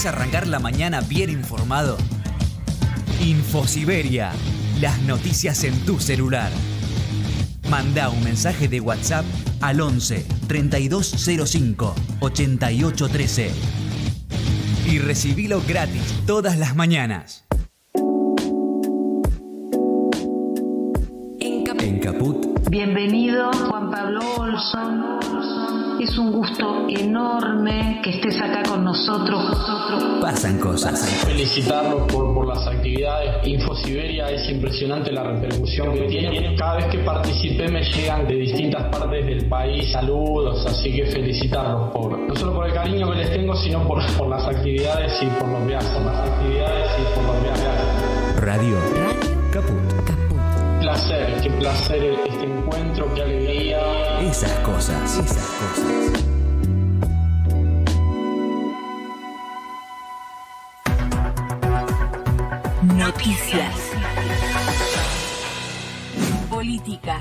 arrancar la mañana bien informado? Infosiberia, las noticias en tu celular. Mandá un mensaje de WhatsApp al 11 3205 8813 y recibilo gratis todas las mañanas. En Caput. Bienvenido, Juan Pablo Olson. Es un gusto enorme que estés acá con nosotros. Pasan cosas. Felicitarlos por las actividades. Infosiberia es impresionante la repercusión que tiene. Cada vez que participé me llegan de distintas partes del país saludos, así que felicitarlos no solo por el cariño que les tengo, sino por las actividades y por lo que hacen. Radio Caput. Qué placer este encuentro, qué alegría. Esas cosas. Noticias. Política.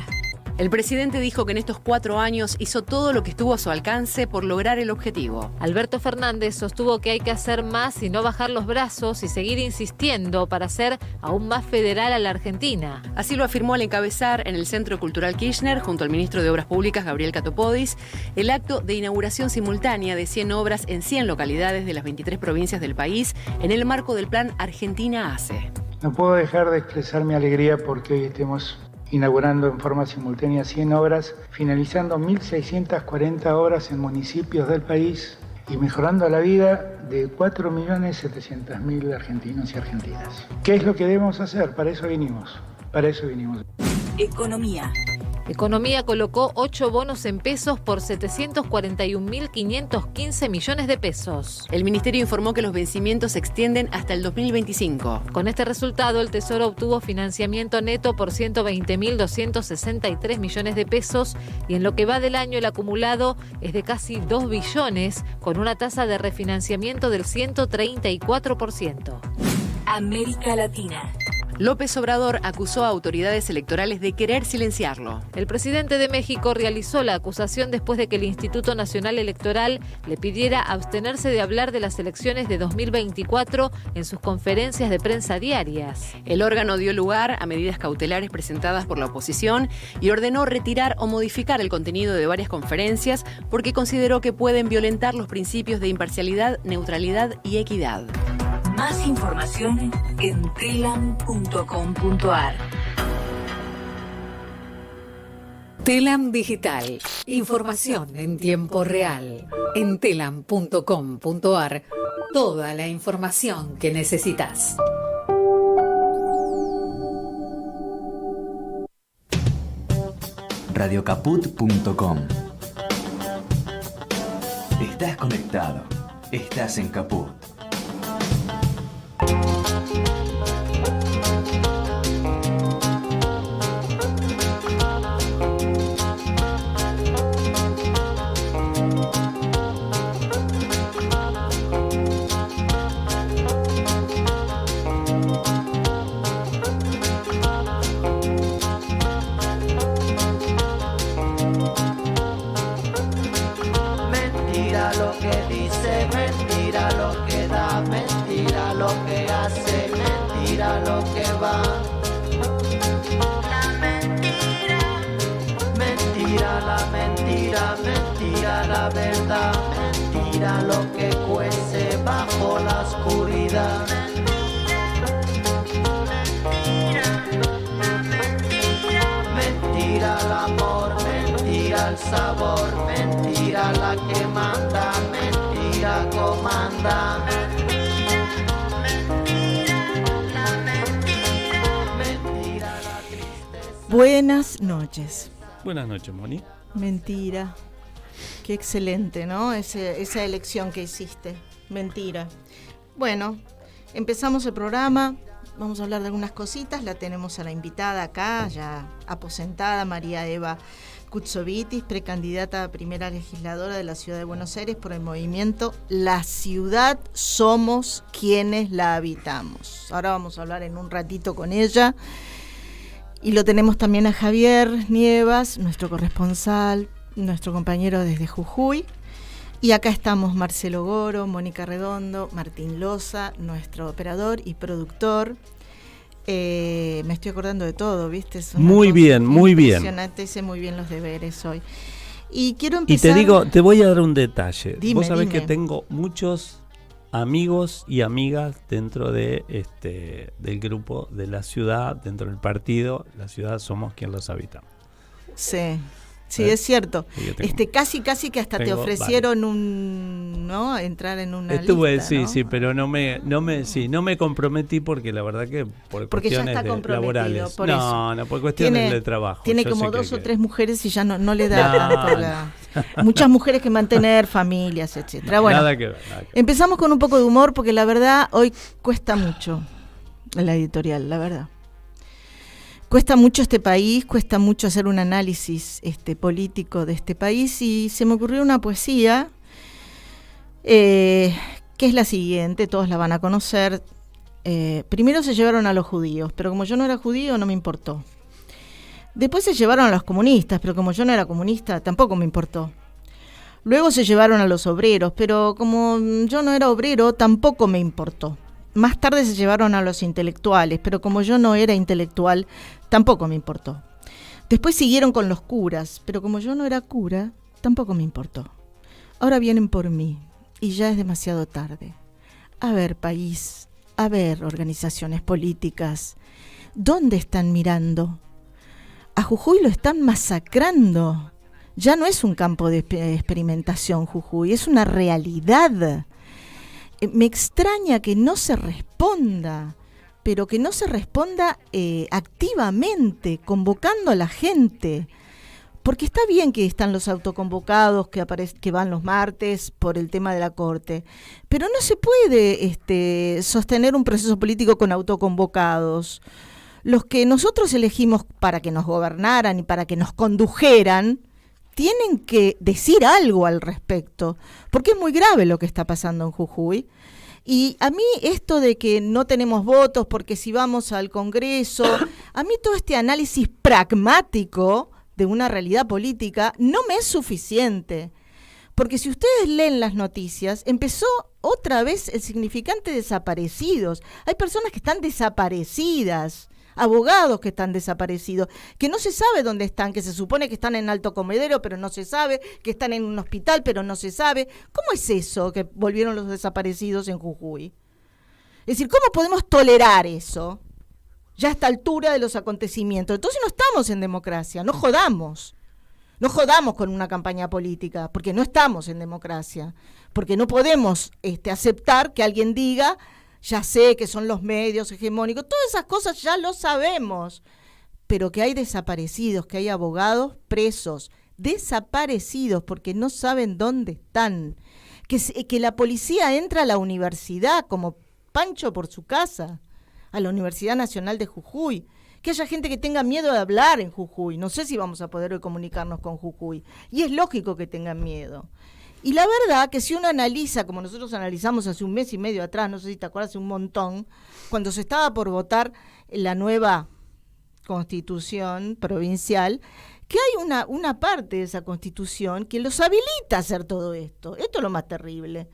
El presidente dijo que en estos 4 años hizo todo lo que estuvo a su alcance por lograr el objetivo. Alberto Fernández sostuvo que hay que hacer más y no bajar los brazos y seguir insistiendo para hacer aún más federal a la Argentina. Así lo afirmó al encabezar en el Centro Cultural Kirchner, junto al ministro de Obras Públicas, Gabriel Catopodis, el acto de inauguración simultánea de 100 obras en 100 localidades de las 23 provincias del país en el marco del plan Argentina Hace. No puedo dejar de expresar mi alegría porque hoy estemos inaugurando en forma simultánea 100 obras, finalizando 1.640 obras en municipios del país y mejorando la vida de 4.700.000 argentinos y argentinas. ¿Qué es lo que debemos hacer? Para eso vinimos. Economía. Economía colocó 8 bonos en pesos por 741.515 millones de pesos. El ministerio informó que los vencimientos se extienden hasta el 2025. Con este resultado, el Tesoro obtuvo financiamiento neto por 120.263 millones de pesos y en lo que va del año el acumulado es de casi 2 billones, con una tasa de refinanciamiento del 134%. América Latina. López Obrador acusó a autoridades electorales de querer silenciarlo. El presidente de México realizó la acusación después de que el Instituto Nacional Electoral le pidiera abstenerse de hablar de las elecciones de 2024 en sus conferencias de prensa diarias. El órgano dio lugar a medidas cautelares presentadas por la oposición y ordenó retirar o modificar el contenido de varias conferencias porque consideró que pueden violentar los principios de imparcialidad, neutralidad y equidad. Más información en telam.com.ar. Telam Digital. Información en tiempo real. En telam.com.ar. Toda la información que necesitas. Radiocaput.com. Estás conectado. Estás en Caput. Mentira lo que dice, mentira lo que da, mentira lo que hace, mentira lo que va. La mentira, mentira la mentira, mentira la verdad, mentira lo que cuece bajo la oscuridad. Mentira el amor, mentira el sabor, mentira la que manda, mentira comanda. Mentira la tristeza. Buenas noches. Buenas noches, Moni. Mentira. Qué excelente, ¿no? Esa elección que hiciste. Mentira. Bueno, empezamos el programa. Vamos a hablar de algunas cositas. La tenemos a la invitada acá, ya aposentada, María Eva Kutsovitis, precandidata a primera legisladora de la Ciudad de Buenos Aires por el movimiento La Ciudad Somos Quienes la Habitamos. Ahora vamos a hablar en un ratito con ella. Y lo tenemos también a Javier Nievas, nuestro corresponsal, nuestro compañero desde Jujuy. Y acá estamos Marcelo Goro, Mónica Redondo, Martín Loza, nuestro operador y productor. Me estoy acordando de todo, ¿viste? Muy bien. Impresionante, hice muy bien los deberes hoy. Y quiero empezar... Y te voy a dar un detalle. Dime, Vos sabés que tengo muchos amigos y amigas dentro de del grupo de la ciudad, dentro del partido. La ciudad somos quien los habita. Sí, es cierto. Casi que hasta te ofrecieron entrar en una lista, sí, pero no me comprometí porque la verdad que por cuestiones laborales. Por cuestiones de trabajo. Tiene como 2 o 3 mujeres y ya no le da muchas mujeres que mantener, familias, etcétera. Bueno, nada que ver. Empezamos con un poco de humor porque la verdad hoy cuesta mucho la editorial, la verdad. Cuesta mucho este país, cuesta mucho hacer un análisis político de este país y se me ocurrió una poesía que es la siguiente, todos la van a conocer. Primero se llevaron a los judíos, pero como yo no era judío no me importó. Después se llevaron a los comunistas, pero como yo no era comunista tampoco me importó. Luego se llevaron a los obreros, pero como yo no era obrero tampoco me importó. Más tarde se llevaron a los intelectuales, pero como yo no era intelectual, tampoco me importó. Después siguieron con los curas, pero como yo no era cura, tampoco me importó. Ahora vienen por mí, y ya es demasiado tarde. A ver, país, a ver, organizaciones políticas, ¿dónde están mirando? A Jujuy lo están masacrando. Ya no es un campo de experimentación, Jujuy, es una realidad. Me extraña que no se responda, pero que no se responda activamente, convocando a la gente. Porque está bien que están los autoconvocados que van los martes por el tema de la corte, pero no se puede sostener un proceso político con autoconvocados. Los que nosotros elegimos para que nos gobernaran y para que nos condujeran, tienen que decir algo al respecto, porque es muy grave lo que está pasando en Jujuy. Y a mí esto de que no tenemos votos porque si vamos al Congreso, a mí todo este análisis pragmático de una realidad política no me es suficiente. Porque si ustedes leen las noticias, empezó otra vez el significante desaparecidos. Hay personas que están desaparecidas, abogados que están desaparecidos, que no se sabe dónde están, que se supone que están en Alto Comedero, pero no se sabe, que están en un hospital, pero no se sabe. ¿Cómo es eso que volvieron los desaparecidos en Jujuy? Es decir, ¿cómo podemos tolerar eso ya a esta altura de los acontecimientos? Entonces no estamos en democracia, no jodamos. No jodamos con una campaña política, porque no estamos en democracia, porque no podemos aceptar que alguien diga, ya sé que son los medios hegemónicos, todas esas cosas ya lo sabemos, pero que hay desaparecidos, que hay abogados presos, desaparecidos porque no saben dónde están, que la policía entra a la universidad como Pancho por su casa, a la Universidad Nacional de Jujuy, que haya gente que tenga miedo de hablar en Jujuy. No sé si vamos a poder hoy comunicarnos con Jujuy. Y es lógico que tengan miedo. Y la verdad que si uno analiza, como nosotros analizamos hace un mes y medio atrás, no sé si te acuerdas, hace un montón, cuando se estaba por votar la nueva constitución provincial, que hay una parte de esa constitución que los habilita a hacer todo esto. Esto es lo más terrible.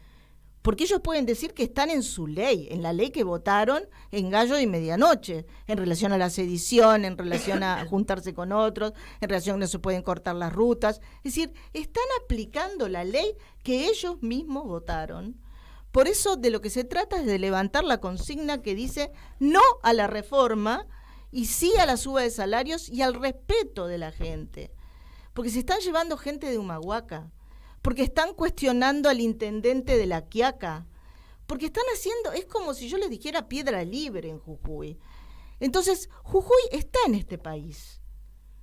Porque ellos pueden decir que están en su ley, en la ley que votaron en Gallo y Medianoche, en relación a la sedición, en relación a juntarse con otros, en relación a que no se pueden cortar las rutas. Es decir, están aplicando la ley que ellos mismos votaron. Por eso de lo que se trata es de levantar la consigna que dice no a la reforma y sí a la suba de salarios y al respeto de la gente. Porque se están llevando gente de Humahuaca, porque están cuestionando al intendente de La Quiaca, porque están haciendo, es como si yo les dijera piedra libre en Jujuy. Entonces, Jujuy está en este país.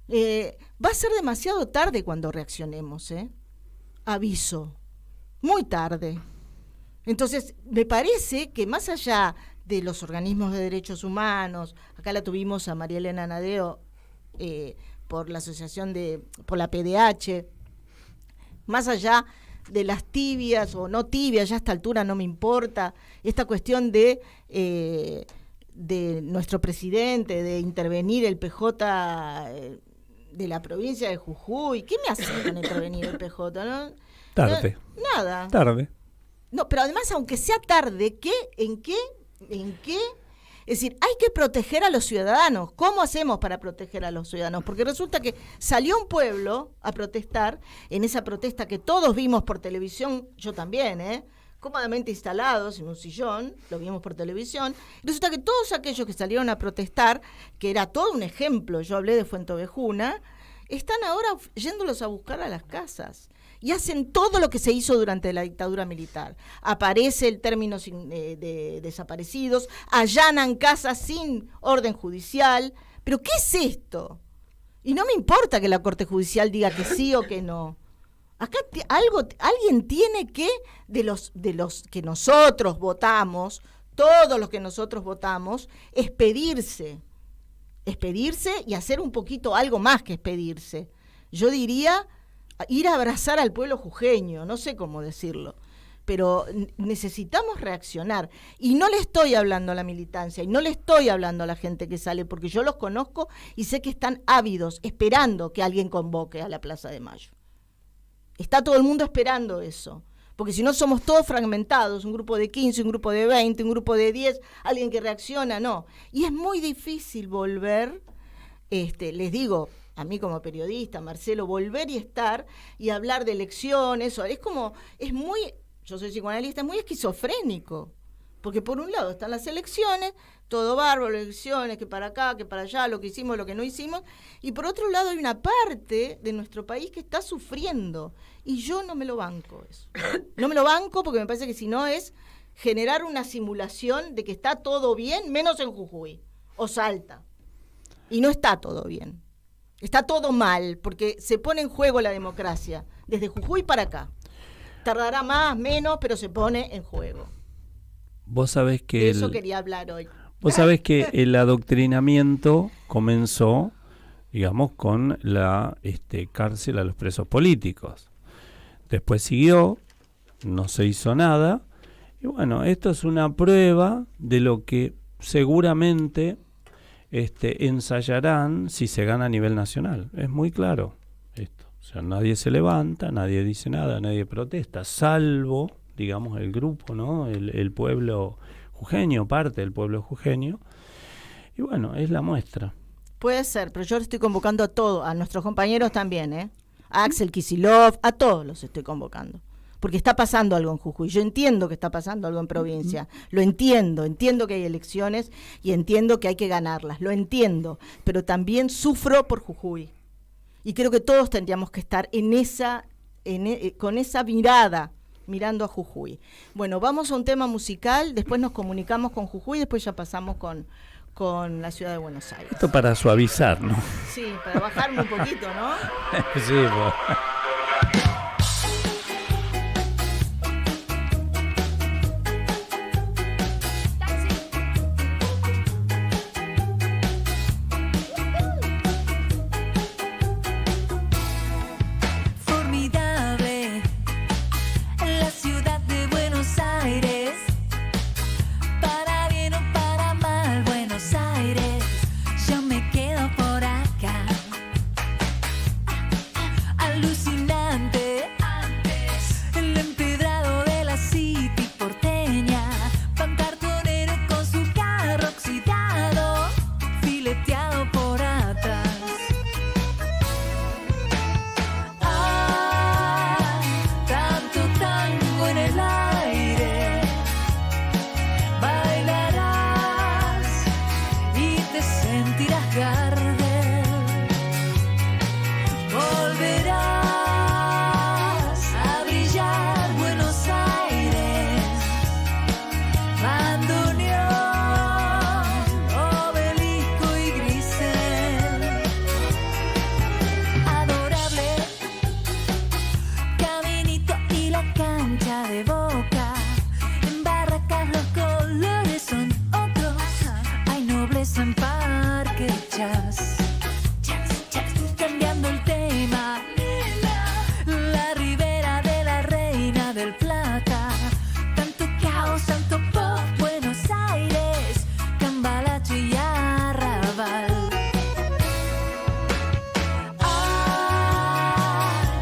Va a ser demasiado tarde cuando reaccionemos, aviso, muy tarde. Entonces, me parece que más allá de los organismos de derechos humanos, acá la tuvimos a María Elena Nadeo por la asociación por la PDH, más allá de las tibias o no tibias, ya a esta altura no me importa, esta cuestión de nuestro presidente, de intervenir el PJ de la provincia de Jujuy. ¿Qué me hace con intervenir el PJ? ¿No? Tarde. Nada. Tarde. No, pero además, aunque sea tarde, ¿en qué? Es decir, hay que proteger a los ciudadanos. ¿Cómo hacemos para proteger a los ciudadanos? Porque resulta que salió un pueblo a protestar, en esa protesta que todos vimos por televisión, yo también, cómodamente instalados en un sillón, lo vimos por televisión. Resulta que todos aquellos que salieron a protestar, que era todo un ejemplo, yo hablé de Fuenteovejuna, están ahora yéndolos a buscar a las casas. Y hacen todo lo que se hizo durante la dictadura militar. Aparece el término de desaparecidos, allanan casas sin orden judicial. ¿Pero qué es esto? Y no me importa que la Corte Judicial diga que sí o que no. Acá alguien tiene que, de los que nosotros votamos, todos los que nosotros votamos, expedirse y hacer un poquito algo más que expedirse. Yo diría ir a abrazar al pueblo jujeño, no sé cómo decirlo, pero necesitamos reaccionar. Y no le estoy hablando a la militancia, y no le estoy hablando a la gente que sale, porque yo los conozco y sé que están ávidos, esperando que alguien convoque a la Plaza de Mayo. Está todo el mundo esperando eso, porque si no somos todos fragmentados, un grupo de 15, un grupo de 20, un grupo de 10, alguien que reacciona, no. Y es muy difícil volver, les digo, a mí como periodista, Marcelo, volver y estar y hablar de elecciones, yo soy psicoanalista, es muy esquizofrénico, porque por un lado están las elecciones, todo bárbaro, elecciones, que para acá, que para allá, lo que hicimos, lo que no hicimos, y por otro lado hay una parte de nuestro país que está sufriendo, y yo no me lo banco eso. No me lo banco porque me parece que si no es generar una simulación de que está todo bien, menos en Jujuy, o Salta, y no está todo bien. Está todo mal, porque se pone en juego la democracia, desde Jujuy para acá. Tardará más, menos, pero se pone en juego. Vos sabés que de eso quería hablar hoy. Vos sabés que el adoctrinamiento comenzó, digamos, con la cárcel a los presos políticos. Después siguió, no se hizo nada, y bueno, esto es una prueba de lo que seguramente ensayarán si se gana a nivel nacional. Es muy claro esto. O sea, nadie se levanta, nadie dice nada, nadie protesta, salvo, digamos, el grupo, ¿no? El pueblo jujeño, parte del pueblo jujeño. Y bueno, es la muestra. Puede ser, pero yo estoy convocando a todos, a nuestros compañeros también, a Axel Kicillof, a todos los estoy convocando. Porque está pasando algo en Jujuy. Yo entiendo que está pasando algo en provincia. Lo entiendo que hay elecciones y entiendo que hay que ganarlas. Lo entiendo, pero también sufro por Jujuy. Y creo que todos tendríamos que estar con esa mirada, mirando a Jujuy. Bueno, vamos a un tema musical, después nos comunicamos con Jujuy, después ya pasamos con la ciudad de Buenos Aires. Esto para suavizar, ¿no? Sí, para bajarme un poquito, ¿no? Sí, pues.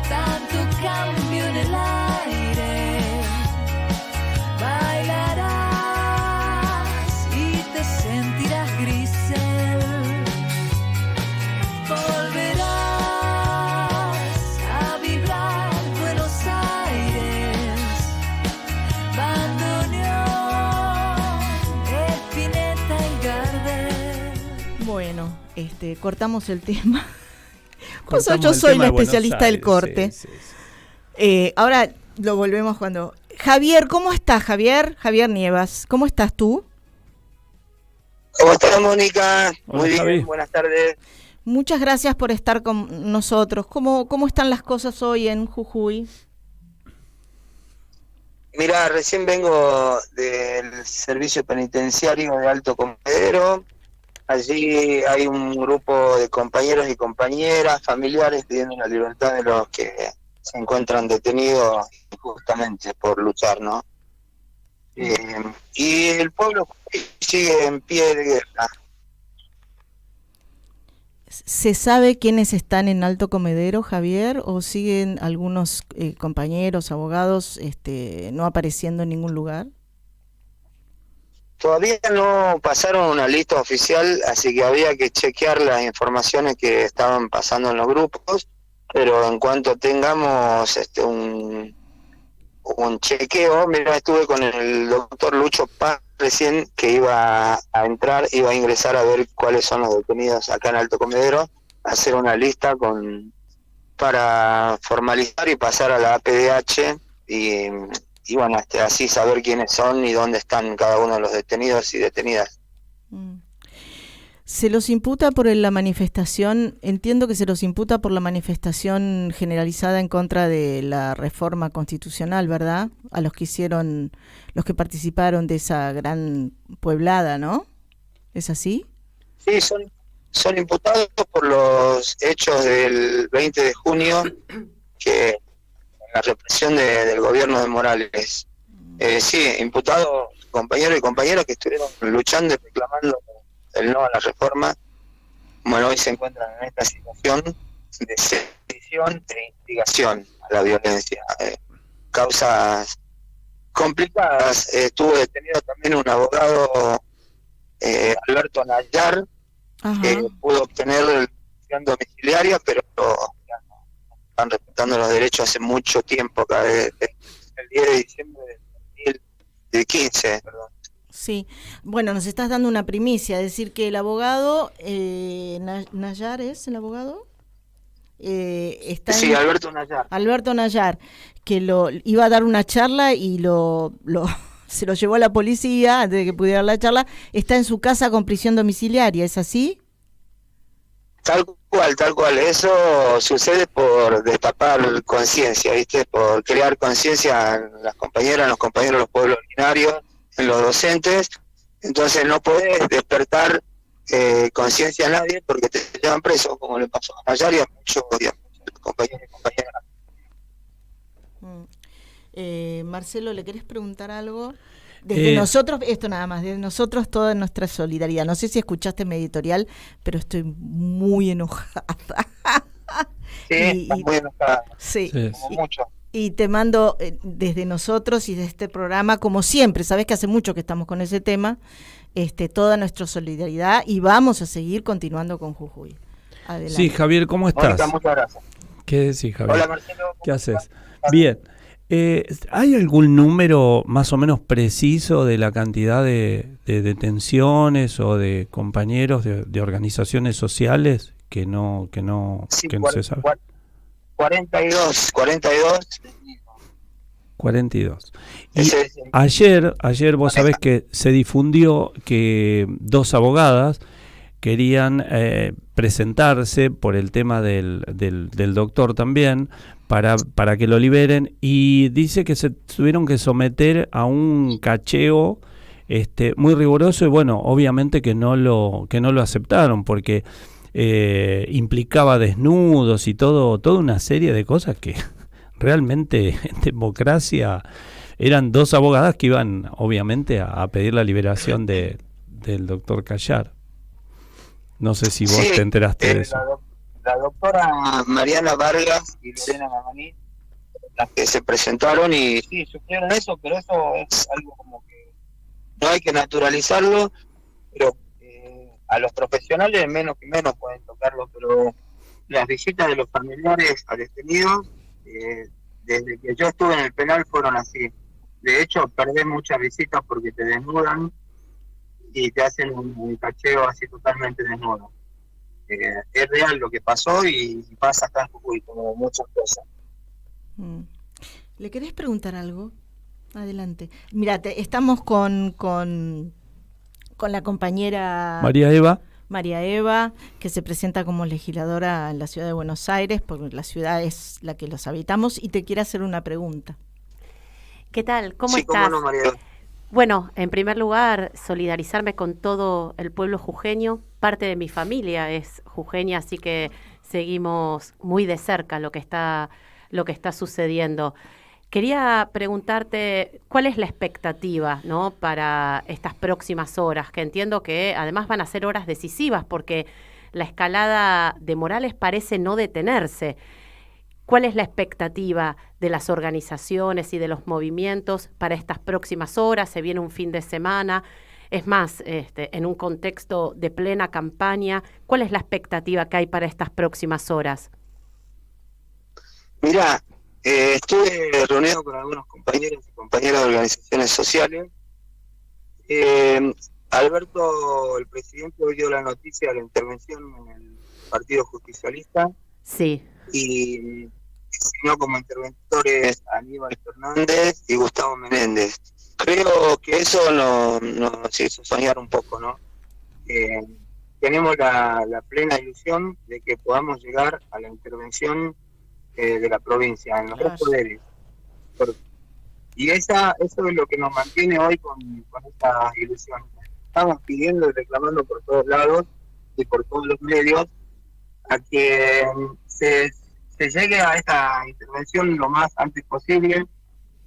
Tanto cambio en el aire. Bueno, cortamos el tema. Yo soy la especialista del corte. Sí. Ahora lo volvemos cuando... Javier, ¿cómo estás, Javier? Javier Nievas, ¿cómo estás tú? ¿Cómo estás, Mónica? Hola, muy bien, Javi. Buenas tardes. Muchas gracias por estar con nosotros. ¿Cómo están las cosas hoy en Jujuy? Mira, recién vengo del servicio penitenciario de Alto Comedero. Allí hay un grupo de compañeros y compañeras, familiares, pidiendo la libertad de los que se encuentran detenidos justamente por luchar, ¿no? Y el pueblo sigue en pie de guerra. ¿Se sabe quiénes están en Alto Comedero, Javier, o siguen algunos compañeros, abogados, no apareciendo en ningún lugar? Todavía no pasaron una lista oficial, así que había que chequear las informaciones que estaban pasando en los grupos, pero en cuanto tengamos un chequeo, mira, estuve con el doctor Lucho Paz recién, que iba a ingresar a ver cuáles son los detenidos acá en Alto Comedero, hacer una lista para formalizar y pasar a la APDH y bueno, así saber quiénes son y dónde están cada uno de los detenidos y detenidas. ¿Se los imputa por la manifestación? Entiendo que se los imputa por la manifestación generalizada en contra de la reforma constitucional, ¿verdad? A los que participaron de esa gran pueblada, ¿no? ¿Es así? Sí, son imputados por los hechos del 20 de junio, que la represión del gobierno de Morales. Sí, imputados compañeros y compañeras que estuvieron luchando y reclamando el no a la reforma. Bueno, hoy se encuentran en esta situación de sedición e instigación a la violencia. Causas complicadas. Estuvo detenido también un abogado, Alberto Nayar, que pudo obtener la prisión domiciliaria, pero ya no están respetando los derechos hace mucho tiempo, acá desde el 10 de diciembre del 2015, perdón. Sí, bueno, nos estás dando una primicia, decir que el abogado, Nayar es el abogado, está sí, Alberto Nayar. Alberto Nayar, que iba a dar una charla y se lo llevó a la policía antes de que pudiera dar la charla, está en su casa con prisión domiciliaria, ¿es así? Tal cual. Eso sucede por destapar conciencia, ¿viste? Por crear conciencia en las compañeras, en los compañeros de los pueblos originarios, en los docentes. Entonces no podés despertar conciencia a nadie porque te llevan preso, como le pasó a Nayar y a muchos compañeros y compañeras. Marcelo, ¿le querés preguntar algo? Desde nosotros, esto nada más, desde nosotros toda nuestra solidaridad. No sé si escuchaste mi editorial, pero estoy muy enojada. Sí, muy enojada. Sí. Como mucho. Y te mando desde nosotros y de este programa, como siempre, sabes que hace mucho que estamos con ese tema, toda nuestra solidaridad y vamos a seguir continuando con Jujuy. Adelante. Sí, Javier, ¿cómo estás? Hola, muchas gracias. ¿Qué decís, Javier? Hola, Marcelo. ¿Qué haces? Bien. ¿Hay algún número más o menos preciso de la cantidad de detenciones o de compañeros de organizaciones sociales que no se sabe? 42. 42. Y ayer vos sabés que se difundió que dos abogadas querían presentarse por el tema del doctor también para que lo liberen, y dice que se tuvieron que someter a un cacheo muy riguroso, y bueno, obviamente que no lo aceptaron porque implicaba desnudos y toda una serie de cosas que realmente en democracia eran dos abogadas que iban obviamente a pedir la liberación del doctor Callar. No sé si vos te enteraste de eso. La doctora Mariana Vargas y Lorena Mamani, las que se presentaron y sí, sufrieron eso, pero eso es algo como que no hay que naturalizarlo, pero a los profesionales menos pueden tocarlo, pero las visitas de los familiares a detenidos, desde que yo estuve en el penal fueron así. De hecho, perdés muchas visitas porque te desnudan y te hacen un cacheo así totalmente desnudo. Es real lo que pasó y pasa acá en Jujuy, como muchas cosas. ¿Le querés preguntar algo? Adelante. Mira, estamos con la compañera María Eva, que se presenta como legisladora en la ciudad de Buenos Aires, porque la ciudad es la que los habitamos, y te quiere hacer una pregunta. ¿Qué tal? ¿Cómo sí, estás? ¿Cómo no, María Eva? Bueno, en primer lugar, solidarizarme con todo el pueblo jujeño. Parte de mi familia es jujeña, así que seguimos muy de cerca lo que está sucediendo. Quería preguntarte cuál es la expectativa, ¿no?, para estas próximas horas, que entiendo que además van a ser horas decisivas porque la escalada de Morales parece no detenerse. ¿Cuál es la expectativa de las organizaciones y de los movimientos para estas próximas horas? Se viene un fin de semana, es más, en un contexto de plena campaña. ¿Cuál es la expectativa que hay para estas próximas horas? Mira, estuve reunido con algunos compañeros y compañeras de organizaciones sociales. Alberto, el presidente, hoy dio la noticia de la intervención en el Partido Justicialista. Sí. Y designó como interventores a Aníbal Fernández y Gustavo Menéndez. Creo que eso nos hizo soñar un poco, ¿no? Tenemos la plena ilusión de que podamos llegar a la intervención de la provincia, en los dos poderes. Y eso es lo que nos mantiene hoy con esta ilusión. Estamos pidiendo y reclamando por todos lados y por todos los medios a que se llegue a esta intervención lo más antes posible,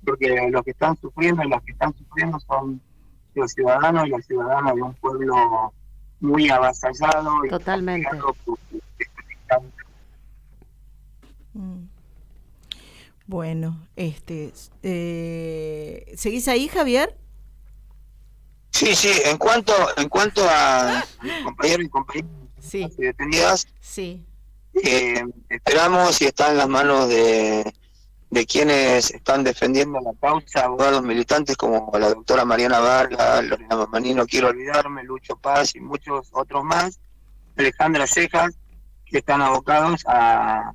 porque los que están sufriendo y las que están sufriendo son los ciudadanos y las ciudadanas de un pueblo muy avasallado. Totalmente. Bueno, ¿seguís ahí, Javier? Sí, en cuanto a compañeros y compañeras detenidas, sí. Esperamos y está en las manos de quienes están defendiendo la causa, abogados militantes como la doctora Mariana Vargas, Lorena Mamani, no quiero olvidarme, Lucho Paz y muchos otros más, Alejandra Cejas, que están abocados a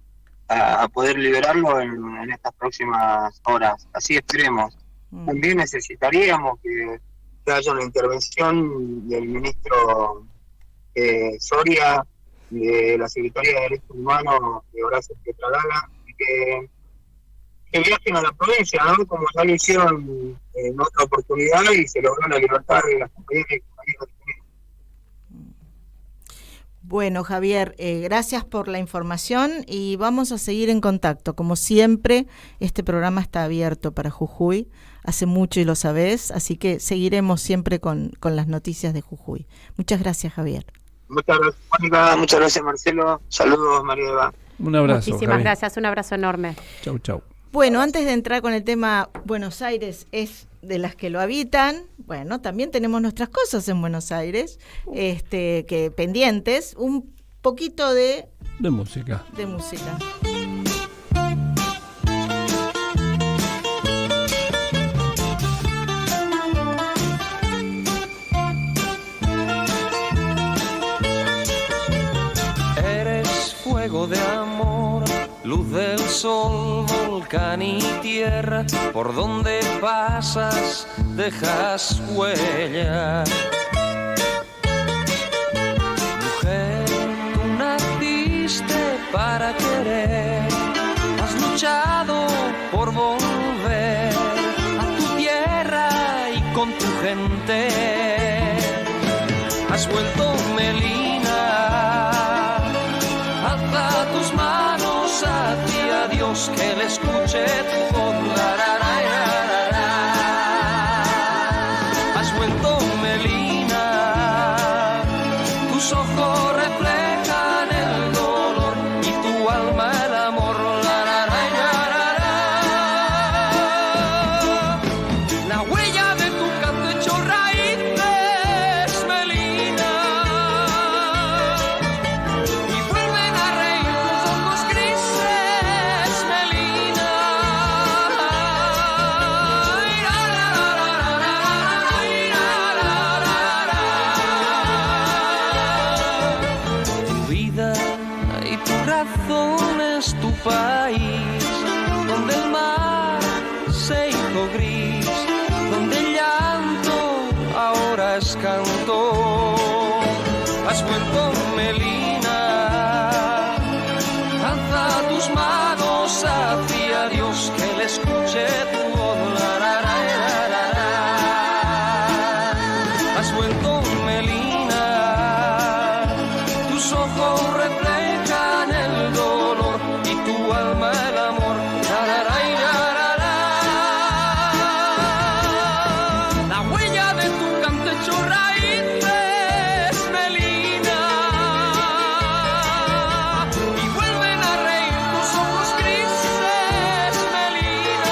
poder liberarlo en estas próximas horas. Así esperemos. También necesitaríamos que haya una intervención del ministro Soria, de la Secretaría de Derechos Humanos de Horacio Pietragala, y que viajen a la provincia, ¿no?, como ya lo hicieron en otra oportunidad y se logró la libertad de las compañeras y compañeros. Bueno, Javier, gracias por la información y vamos a seguir en contacto. Como siempre, este programa está abierto para Jujuy, hace mucho y lo sabés, así que seguiremos siempre con las noticias de Jujuy. Muchas gracias, Javier. Muchas gracias, Mónica. Muchas gracias, Marcelo. Saludos, María Eva. Un abrazo. Muchísimas Javier. gracias, un abrazo enorme. Chau. Bueno, antes de entrar con el tema Buenos Aires es de las que lo habitan, bueno, también tenemos nuestras cosas en Buenos Aires, que pendientes, un poquito de música. Eres fuego de amor, luz del sol, volcán y tierra, por donde pasas dejas huella. Mujer, tú naciste para querer, has luchado por volver a tu tierra y con tu gente. Has vuelto Melina, alza tus manos hacia Dios, que le escuche tu voz. Has vuelto Melina, tus ojos reflejan el dolor y tu alma el amor. La huella de tu canto hecho raíces, Melina, y vuelven a reír tus ojos grises, Melina. corazón es tu país, donde el mar se hizo gris, donde el llanto ahora es canto. Has vuelto, Melina, alza tus manos hacia Dios, que le escuche tu voz. Has vuelto, Melina, tus ojos reflejan el dolor y tu alma el amor. La huella de tu canto hecho raíces, Melina, y vuelven a reír tus ojos grises, Melina.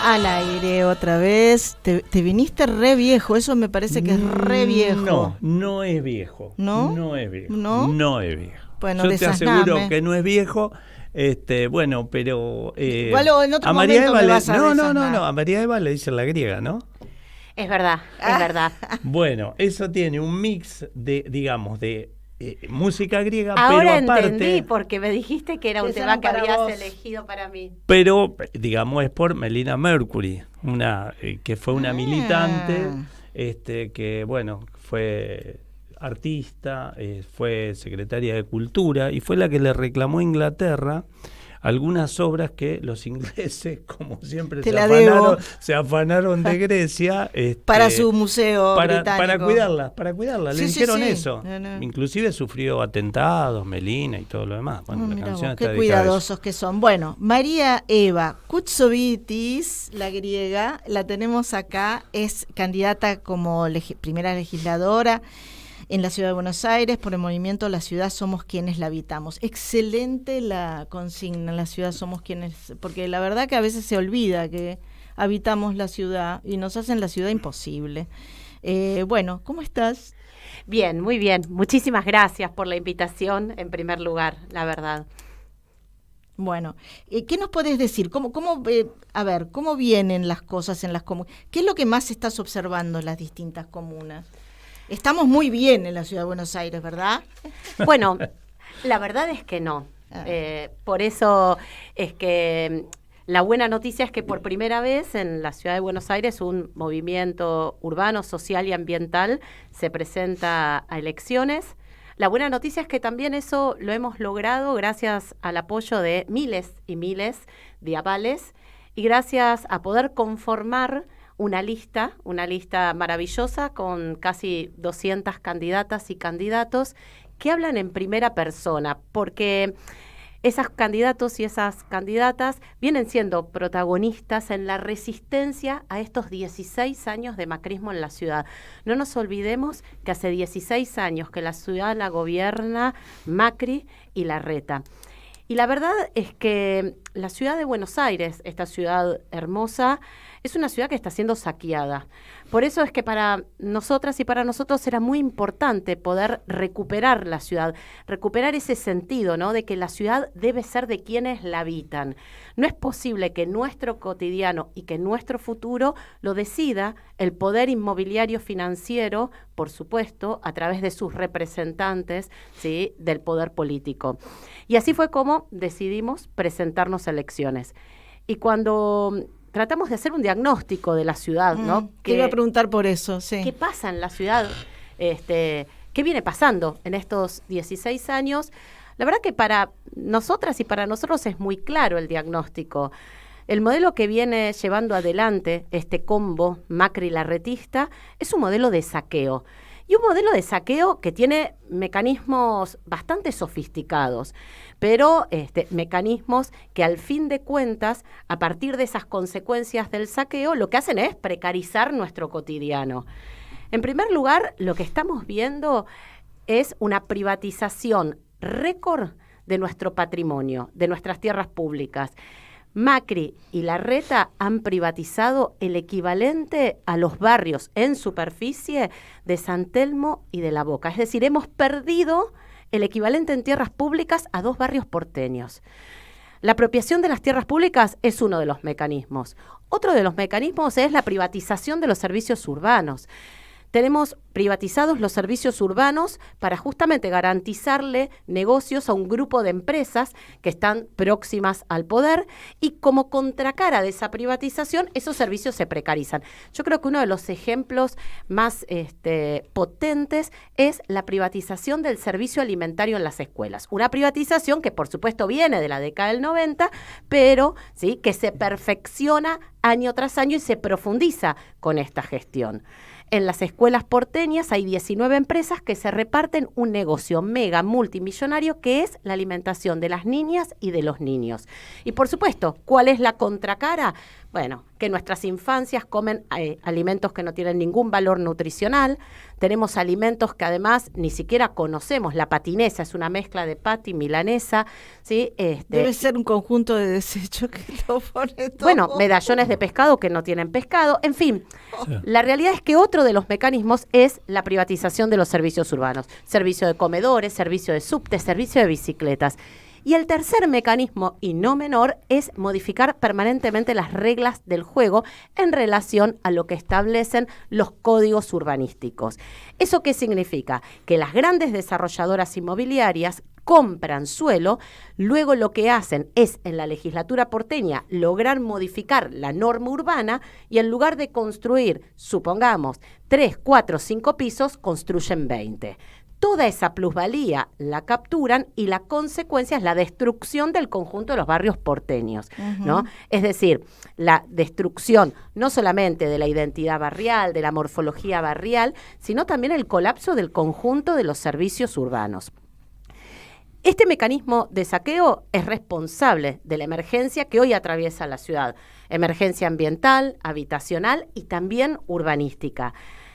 Al aire otra vez. Te viniste re viejo, eso me parece que es re viejo. No es viejo. ¿No? No es viejo. ¿No? Es viejo. Bueno, yo te desasname. aseguro que no es viejo. Bueno, pero igual en otro a María momento Eva me vas a desasnar. no, a María Eva le dicen la griega, ¿no? Es verdad, es verdad. Bueno, eso tiene un mix de, digamos, de música griega, Ahora pero aparte, entendí, porque me dijiste que era un Que tema eran que para habías vos. elegido para mí. pero digamos es por Melina Mercury, una que fue una militante, que bueno, fue artista, fue secretaria de Cultura y fue la que le reclamó a Inglaterra algunas obras que los ingleses, como siempre, se afanaron de Grecia para su museo británico. Para cuidarlas, Sí, le sí, dijeron sí. eso. No. Inclusive sufrió atentados, Melina y todo lo demás. Bueno, la Mirá canción vos, está qué dedicada a eso. cuidadosos que son. Bueno, María Eva Koutsouvitis, la griega, la tenemos acá, es candidata como primera legisladora en la Ciudad de Buenos Aires por el movimiento La Ciudad Somos Quienes la Habitamos. Excelente la consigna, La Ciudad Somos Quienes, porque la verdad que a veces se olvida que habitamos la ciudad y nos hacen la ciudad imposible. Bueno, ¿cómo estás? Bien, muy bien. Muchísimas gracias por la invitación, en primer lugar, la verdad. Bueno, ¿qué nos podés decir? ¿Cómo vienen las cosas en las comunas? ¿Qué es lo que más estás observando en las distintas comunas? Estamos muy bien en la Ciudad de Buenos Aires, ¿verdad? Bueno, la verdad es que no. Por eso es que la buena noticia es que por primera vez en la Ciudad de Buenos Aires un movimiento urbano, social y ambiental se presenta a elecciones. La buena noticia es que también eso lo hemos logrado gracias al apoyo de miles y miles de avales y gracias a poder conformar una lista maravillosa con casi 200 candidatas y candidatos que hablan en primera persona, porque esos candidatos y esas candidatas vienen siendo protagonistas en la resistencia a estos 16 años de macrismo en la ciudad. No nos olvidemos que hace 16 años que la ciudad la gobierna Macri y Larreta. Y la verdad es que la ciudad de Buenos Aires, esta ciudad hermosa, es una ciudad que está siendo saqueada. Por eso es que para nosotras y para nosotros era muy importante poder recuperar la ciudad, recuperar ese sentido, ¿no?, de que la ciudad debe ser de quienes la habitan. No es posible que nuestro cotidiano y que nuestro futuro lo decida el poder inmobiliario financiero, por supuesto, a través de sus representantes, ¿sí?, del poder político. Y así fue como decidimos presentarnos a elecciones. Y cuando tratamos de hacer un diagnóstico de la ciudad, ¿no? Te iba a preguntar por eso, sí. ¿Qué pasa en la ciudad? ¿Qué viene pasando en estos 16 años? La verdad que para nosotras y para nosotros es muy claro el diagnóstico. El modelo que viene llevando adelante este combo Macri-larretista es un modelo de saqueo. Y un modelo de saqueo que tiene mecanismos bastante sofisticados, pero mecanismos que al fin de cuentas, a partir de esas consecuencias del saqueo, lo que hacen es precarizar nuestro cotidiano. En primer lugar, lo que estamos viendo es una privatización récord de nuestro patrimonio, de nuestras tierras públicas. Macri y Larreta han privatizado el equivalente a los barrios en superficie de San Telmo y de La Boca. Es decir, hemos perdido el equivalente en tierras públicas a 2 barrios porteños. La apropiación de las tierras públicas es uno de los mecanismos. Otro de los mecanismos es la privatización de los servicios urbanos. Tenemos privatizados los servicios urbanos para justamente garantizarle negocios a un grupo de empresas que están próximas al poder, y como contracara de esa privatización, esos servicios se precarizan. Yo creo que uno de los ejemplos más potentes es la privatización del servicio alimentario en las escuelas. Una privatización que por supuesto viene de la década del 90, pero ¿sí?, que se perfecciona año tras año y se profundiza con esta gestión. En las escuelas porteñas hay 19 empresas que se reparten un negocio mega multimillonario que es la alimentación de las niñas y de los niños. Y por supuesto, ¿cuál es la contracara? Bueno, que nuestras infancias comen alimentos que no tienen ningún valor nutricional. Tenemos alimentos que además ni siquiera conocemos. La patinesa es una mezcla de pati, milanesa, ¿sí? Debe ser un conjunto de desechos que lo pone todo. Bueno, medallones de pescado que no tienen pescado. En fin, la realidad es que otro de los mecanismos es la privatización de los servicios urbanos. Servicio de comedores, servicio de subte, servicio de bicicletas. Y el tercer mecanismo, y no menor, es modificar permanentemente las reglas del juego en relación a lo que establecen los códigos urbanísticos. ¿Eso qué significa? Que las grandes desarrolladoras inmobiliarias compran suelo, luego lo que hacen es, en la legislatura porteña, lograr modificar la norma urbana y en lugar de construir, supongamos, 3, 4, 5 pisos, construyen 20. Toda esa plusvalía la capturan y la consecuencia es la destrucción del conjunto de los barrios porteños, ¿no? Es decir, la destrucción no solamente de la identidad barrial, de la morfología barrial, sino también el colapso del conjunto de los servicios urbanos. Este mecanismo de saqueo es responsable de la emergencia que hoy atraviesa la ciudad, emergencia ambiental, habitacional y también urbanística.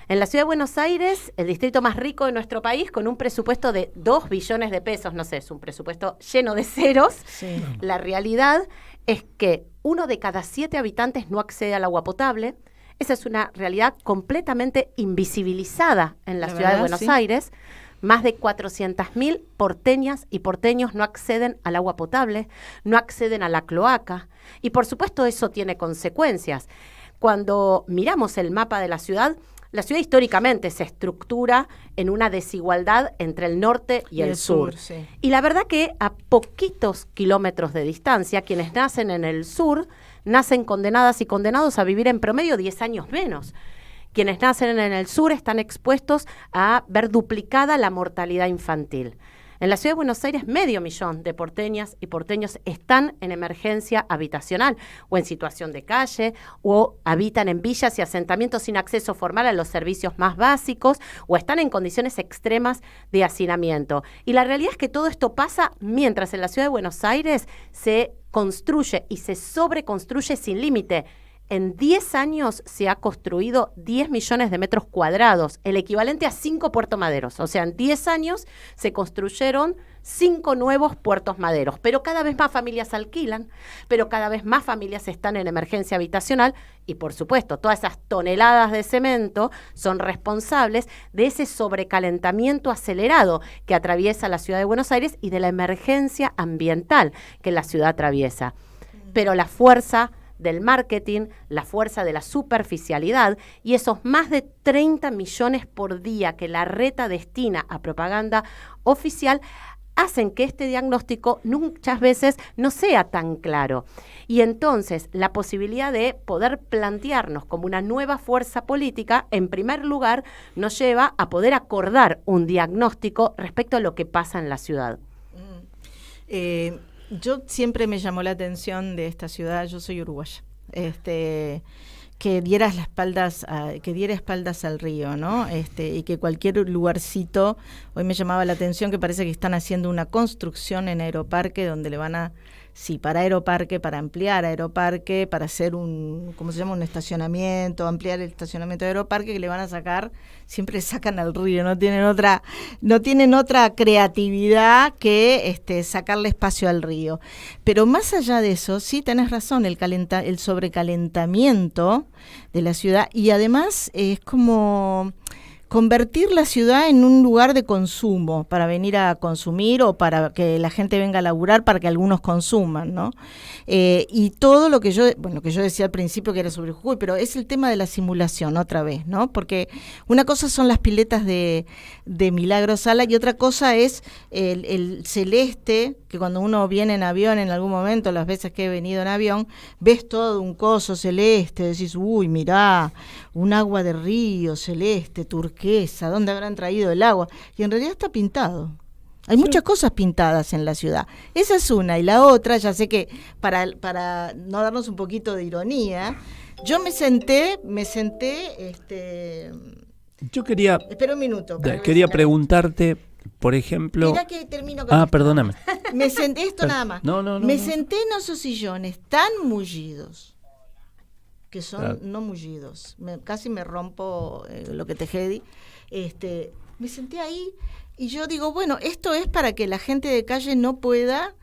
En la ciudad de Buenos Aires, el distrito más rico de nuestro país, con un presupuesto de 2 billones de pesos, no sé, es un presupuesto lleno de ceros, sí. La realidad es que 1 de cada 7 habitantes no accede al agua potable. Esa es una realidad completamente invisibilizada en la ciudad de Buenos Aires. Más de 400.000 porteñas y porteños no acceden al agua potable, no acceden a la cloaca, y por supuesto eso tiene consecuencias. Cuando miramos el mapa de la ciudad históricamente se estructura en una desigualdad entre el norte y el sur. Sí. Y la verdad que a poquitos kilómetros de distancia, quienes nacen en el sur, nacen condenadas y condenados a vivir en promedio 10 años menos. Quienes nacen en el sur están expuestos a ver duplicada la mortalidad infantil. En la ciudad de Buenos Aires, 500.000 de porteñas y porteños están en emergencia habitacional o en situación de calle o habitan en villas y asentamientos sin acceso formal a los servicios más básicos o están en condiciones extremas de hacinamiento. Y la realidad es que todo esto pasa mientras en la ciudad de Buenos Aires se construye y se sobreconstruye sin límite. En 10 años se ha construido 10 millones de metros cuadrados, el equivalente a 5 puertos maderos. O sea, en 10 años se construyeron 5 nuevos puertos maderos. Pero cada vez más familias alquilan, pero cada vez más familias están en emergencia habitacional y, por supuesto, todas esas toneladas de cemento son responsables de ese sobrecalentamiento acelerado que atraviesa la ciudad de Buenos Aires y de la emergencia ambiental que la ciudad atraviesa. Pero la fuerza del marketing, la fuerza de la superficialidad y esos más de 30 millones por día que Larreta destina a propaganda oficial hacen que este diagnóstico muchas veces no sea tan claro. Y entonces la posibilidad de poder plantearnos como una nueva fuerza política, en primer lugar, nos lleva a poder acordar un diagnóstico respecto a lo que pasa en la ciudad. Yo siempre me llamó la atención de esta ciudad, yo soy uruguaya, que diera espaldas al río, ¿no? Y que cualquier lugarcito, hoy me llamaba la atención que parece que están haciendo una construcción en Aeroparque donde le van a Sí, para Aeroparque, para ampliar Aeroparque, para hacer un estacionamiento, ampliar el estacionamiento de Aeroparque, que le van a sacar, siempre sacan al río, no tienen otra creatividad que sacarle espacio al río. Pero más allá de eso, sí tenés razón, el sobrecalentamiento de la ciudad, y además es como convertir la ciudad en un lugar de consumo para venir a consumir o para que la gente venga a laburar para que algunos consuman, ¿no? Y todo lo que yo decía al principio que era sobre Jujuy, pero es el tema de la simulación otra vez, ¿no? Porque una cosa son las piletas de Milagro Sala y otra cosa es el celeste, que cuando uno viene en avión en algún momento, las veces que he venido en avión, ves todo un coso celeste, decís, uy, mirá, un agua de río celeste, turquesa, ¿dónde habrán traído el agua? Y en realidad está pintado. Hay muchas cosas pintadas en la ciudad. Esa es una. Y la otra, ya sé que para no darnos un poquito de ironía, yo me senté, yo quería... Espera un minuto. Quería preguntarte, por ejemplo... Mira que termino con esto. Perdóname. Me senté, nada más. No. Me senté en esos sillones tan mullidos, que son no mullidos. Casi me rompo lo que te jedi. Me senté ahí y yo digo, bueno, esto es para que la gente de calle no pueda